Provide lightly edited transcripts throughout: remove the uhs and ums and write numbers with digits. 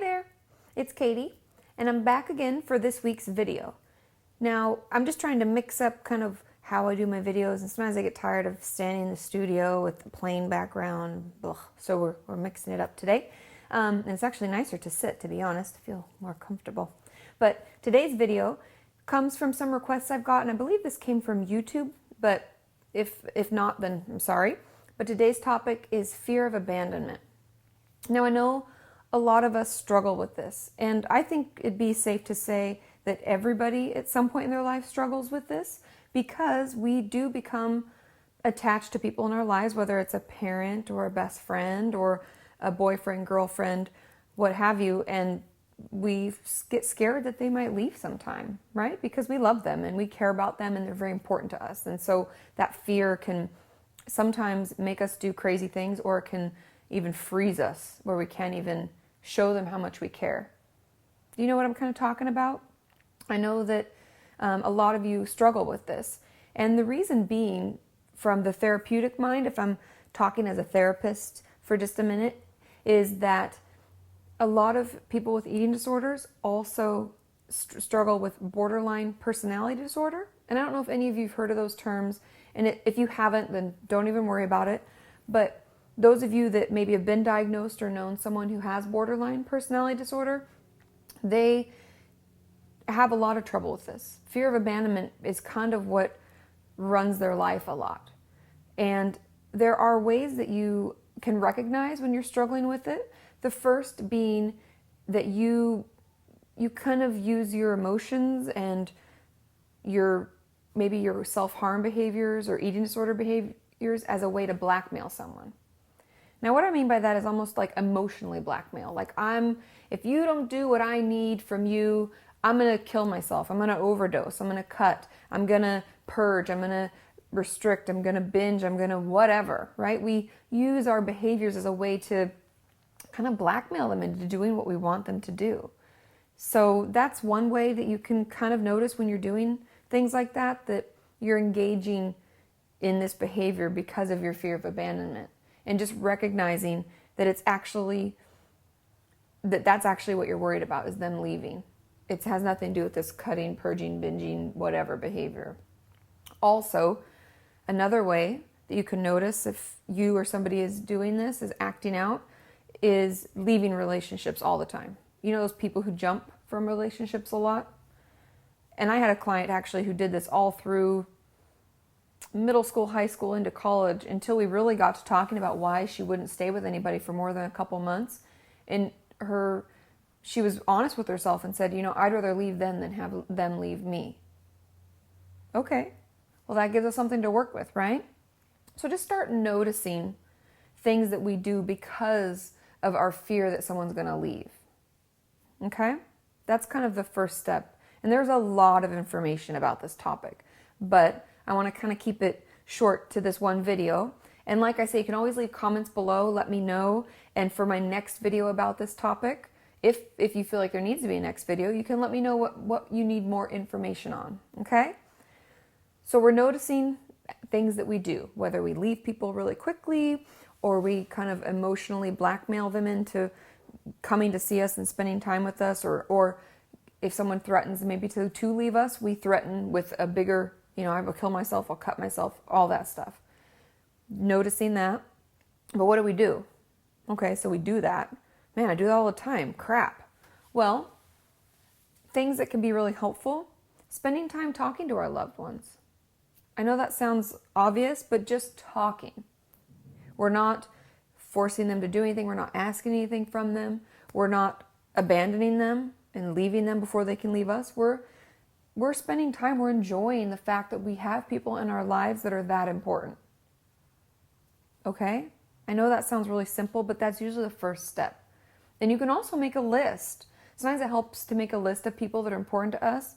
there, it's Katie, and I'm back again for this week's video. Now, I'm just trying to mix up kind of how I do my videos, and sometimes I get tired of standing in the studio with the plain background, so we're mixing it up today. And it's actually nicer to sit, to be honest. I feel more comfortable. But today's video comes from some requests I've gotten. I believe this came from YouTube, but if not, then I'm sorry. But today's topic is fear of abandonment. Now, I know a lot of us struggle with this, and I think it'd be safe to say that everybody at some point in their life struggles with this, because we do become attached to people in our lives, whether it's a parent or a best friend or a boyfriend, girlfriend, what have you, and we get scared that they might leave sometime, right? Because we love them and we care about them and they're very important to us. And so that fear can sometimes make us do crazy things, or it can even freeze us where we can't even show them how much we care. Do you know what I'm kind of talking about? I know that a lot of you struggle with this. And the reason being, from the therapeutic mind, if I'm talking as a therapist for just a minute, is that a lot of people with eating disorders also struggle with borderline personality disorder. And I don't know if any of you have heard of those terms. And if you haven't, then don't even worry about it. But those of you that maybe have been diagnosed or known someone who has borderline personality disorder, they have a lot of trouble with this. Fear of abandonment is kind of what runs their life a lot. And there are ways that you can recognize when you're struggling with it. The first being that you kind of use your emotions and maybe your self-harm behaviors or eating disorder behaviors as a way to blackmail someone. Now, what I mean by that is almost like emotionally blackmail. Like, if you don't do what I need from you, I'm going to kill myself. I'm going to overdose. I'm going to cut. I'm going to purge. I'm going to restrict. I'm going to binge. I'm going to whatever, right? We use our behaviors as a way to kind of blackmail them into doing what we want them to do. So that's one way that you can kind of notice when you're doing things like that, that you're engaging in this behavior because of your fear of abandonment. And just recognizing that that's actually what you're worried about, is them leaving. It has nothing to do with this cutting, purging, binging, whatever behavior. Also, another way that you can notice if you or somebody is doing this, is acting out, is leaving relationships all the time. You know those people who jump from relationships a lot? And I had a client actually who did this all through middle school, high school, into college, until we really got to talking about why she wouldn't stay with anybody for more than a couple months. And she was honest with herself and said, I'd rather leave them than have them leave me. Okay, well, that gives us something to work with, right? So just start noticing things that we do because of our fear that someone's going to leave. Okay, that's kind of the first step. And there's a lot of information about this topic, but I want to kind of keep it short to this one video. And like I say, you can always leave comments below, let me know. And for my next video about this topic, if you feel like there needs to be a next video, you can let me know what you need more information on, okay? So we're noticing things that we do, whether we leave people really quickly or we kind of emotionally blackmail them into coming to see us and spending time with us, or if someone threatens maybe to leave us, we threaten with a bigger, I will kill myself, I'll cut myself, all that stuff. Noticing that. But what do we do? Okay, so we do that. Man, I do that all the time. Crap. Well, things that can be really helpful, spending time talking to our loved ones. I know that sounds obvious, but just talking. We're not forcing them to do anything. We're not asking anything from them. We're not abandoning them and leaving them before they can leave us. We're spending time, we're enjoying the fact that we have people in our lives that are that important. Okay? I know that sounds really simple, but that's usually the first step. And you can also make a list. Sometimes it helps to make a list of people that are important to us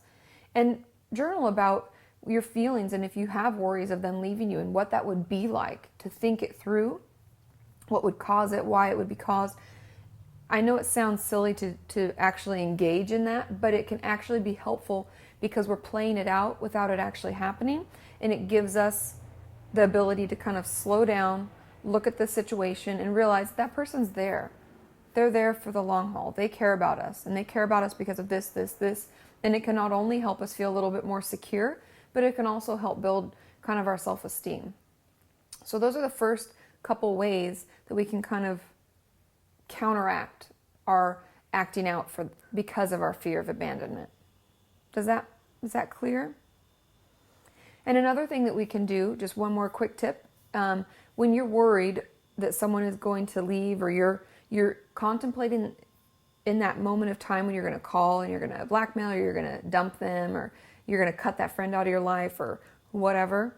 and journal about your feelings, and if you have worries of them leaving you and what that would be like, to think it through, what would cause it, why it would be caused. I know it sounds silly to actually engage in that, but it can actually be helpful because we're playing it out without it actually happening, and it gives us the ability to kind of slow down, look at the situation, and realize that person's there. They're there for the long haul. They care about us, and they care about us because of this, this, this. And it can not only help us feel a little bit more secure, but it can also help build kind of our self-esteem. So those are the first couple ways that we can kind of counteract our acting out because of our fear of abandonment. Is that clear? And another thing that we can do, just one more quick tip, when you're worried that someone is going to leave, or you're contemplating in that moment of time when you're going to call and you're going to blackmail, or you're going to dump them, or you're going to cut that friend out of your life, or whatever,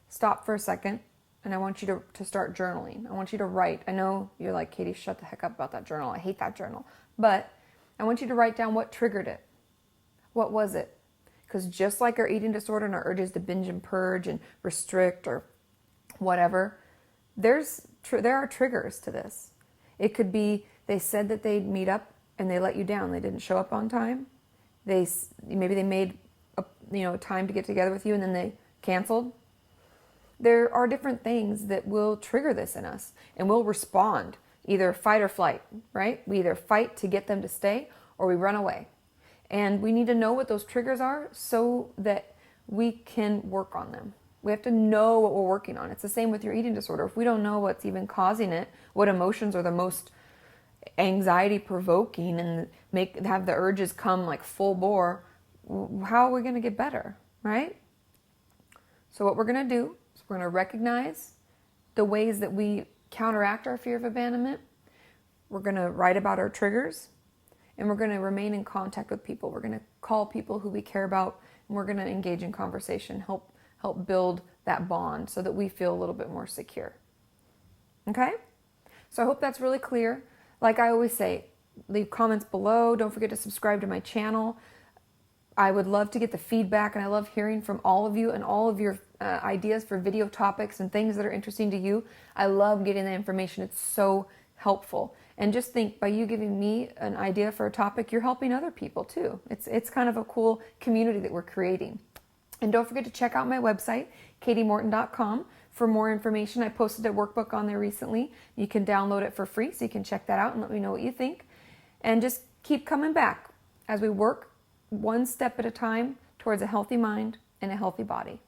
stop for a second, and I want you to start journaling. I want you to write. I know you're like, Katie, shut the heck up about that journal. I hate that journal. But I want you to write down what triggered it. What was it? Because just like our eating disorder and our urges to binge and purge and restrict or whatever, there are triggers to this. It could be they said that they'd meet up and they let you down. They didn't show up on time. Maybe they made a time to get together with you and then they canceled. There are different things that will trigger this in us, and we'll respond, either fight or flight, right? We either fight to get them to stay or we run away. And we need to know what those triggers are so that we can work on them. We have to know what we're working on. It's the same with your eating disorder. If we don't know what's even causing it, what emotions are the most anxiety provoking and have the urges come like full bore, how are we going to get better, right? So what we're going to do is we're going to recognize the ways that we counteract our fear of abandonment. We're going to write about our triggers, and we're going to remain in contact with people. We're going to call people who we care about, and we're going to engage in conversation, help build that bond so that we feel a little bit more secure. Okay? So I hope that's really clear. Like I always say, leave comments below. Don't forget to subscribe to my channel. I would love to get the feedback, and I love hearing from all of you and all of your ideas for video topics and things that are interesting to you. I love getting that information. It's so helpful. And just think, by you giving me an idea for a topic, you're helping other people too. It's kind of a cool community that we're creating. And don't forget to check out my website, katimorton.com, for more information. I posted a workbook on there recently. You can download it for free, so you can check that out and let me know what you think. And just keep coming back as we work one step at a time towards a healthy mind and a healthy body.